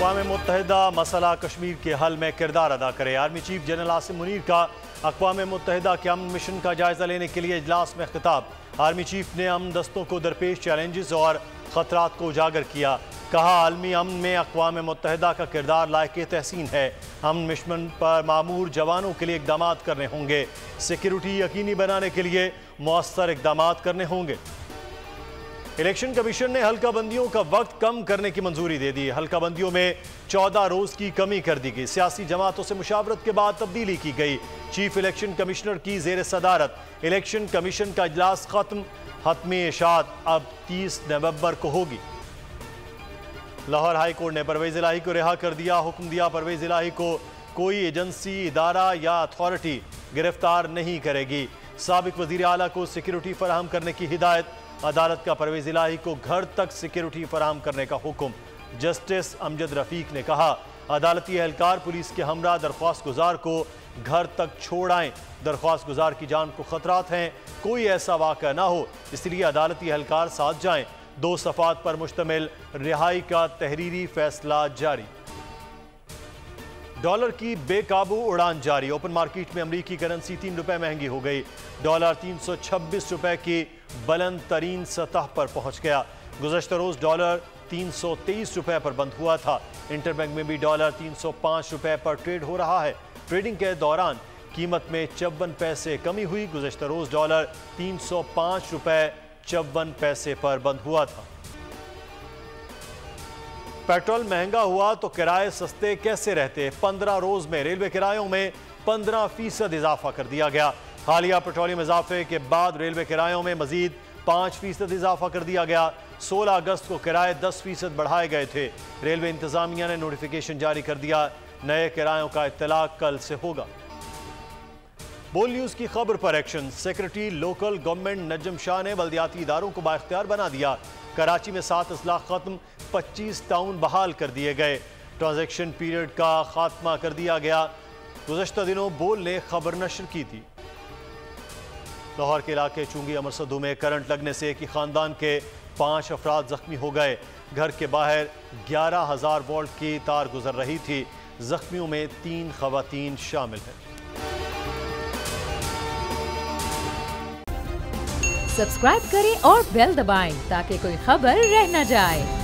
अक़वाम मुत्तहिदा मसला कश्मीर के हल में किरदार अदा करे। Army chief general Asim Munir का अक़वाम मुत्तहिदा के अमन मिशन का जायजा लेने के लिए इजलास में खिताब। आर्मी चीफ ने अमन दस्तों को दरपेश चैलेंजेस और खतरात को उजागर किया। कहा, आलमी अमन में अक़वाम मुत्तहिदा का किरदार लायक तहसीन है। अमन मिशन पर मामूर जवानों के लिए इक़दाम करने होंगे। सिक्योरिटी यकीनी बनाने के लिए मौसर इक़दाम करने होंगे। इलेक्शन कमीशन ने हल्का बंदियों का वक्त कम करने की मंजूरी दे दी। हल्का बंदियों में 14 रोज की कमी कर दी गई। सियासी जमातों से मुशावरत के बाद तब्दीली की गई। चीफ इलेक्शन कमिश्नर की जेर सदारत इलेक्शन कमीशन का इजलास खत्म। हतमी इशात अब 30 नवंबर को होगी। लाहौर हाई कोर्ट ने परवेज इलाही को रिहा कर दिया। हुक्म दिया, परवेज इलाही को कोई एजेंसी, इदारा या अथॉरिटी गिरफ्तार नहीं करेगी। साबिक वजीर आला को सिक्योरिटी फराहम करने की हिदायत। अदालत का परवेज इलाही को घर तक सिक्योरिटी फराहम करने का हुक्म। जस्टिस अमजद रफीक ने कहा, अदालती एहलकार पुलिस के हमरा दरख्वास्त गुजार को घर तक छोड़ आएं। दरख्वास्त गुजार की जान को खतरात हैं, कोई ऐसा वाक़या ना हो, इसलिए अदालती एहलकार साथ जाएं। 2 सफ़ात पर मुश्तमिल रिहाई का तहरीरी फैसला जारी। डॉलर की बेकाबू उड़ान जारी। ओपन मार्केट में अमरीकी करेंसी 3 रुपए महंगी हो गई। डॉलर 326 रुपए की बुलंद तरीन सतह पर पहुंच गया। गुज़श्ता रोज डॉलर 323 रुपए पर बंद हुआ था। इंटरबैंक में भी डॉलर 305 रुपए पर ट्रेड हो रहा है। ट्रेडिंग के दौरान कीमत में 54 पैसे कमी हुई। गुज़श्ता रोज डॉलर 305 रुपए 54 पैसे पर बंद हुआ था। पेट्रोल महंगा हुआ तो किराए सस्ते कैसे रहते। 15 रोज में रेलवे किरायों में 15% इजाफा कर दिया गया। हालिया पेट्रोलियम इजाफे के बाद रेलवे किरायों में मजीद 5% इजाफा कर दिया गया। 16 अगस्त को किराए 10% बढ़ाए गए थे। रेलवे इंतजामिया ने नोटिफिकेशन जारी कर दिया। नए किरायों का इत्तलाक कल से होगा। बोल न्यूज की खबर पर एक्शन। सेक्रेटरी लोकल गवर्नमेंट नजम शाह ने बल्दियाती इदारों को बाइख्तियार बना दिया। कराची में 7 असलाह खत्म, 25 टाउन बहाल कर दिए गए। ट्रांजैक्शन पीरियड का खात्मा कर दिया गया। गुज़श्ता दिनों बोल ने खबर नशर की थी। लाहौर के इलाके चुंगी अमरसदू में करंट लगने से एक ही खानदान के 5 अफराद जख्मी हो गए। घर के बाहर 11,000 वोल्ट की तार गुजर रही थी। जख्मियों में 3 खवातीन शामिल हैं। सब्सक्राइब करें और बेल दबाएं ताकि कोई खबर रह न जाए।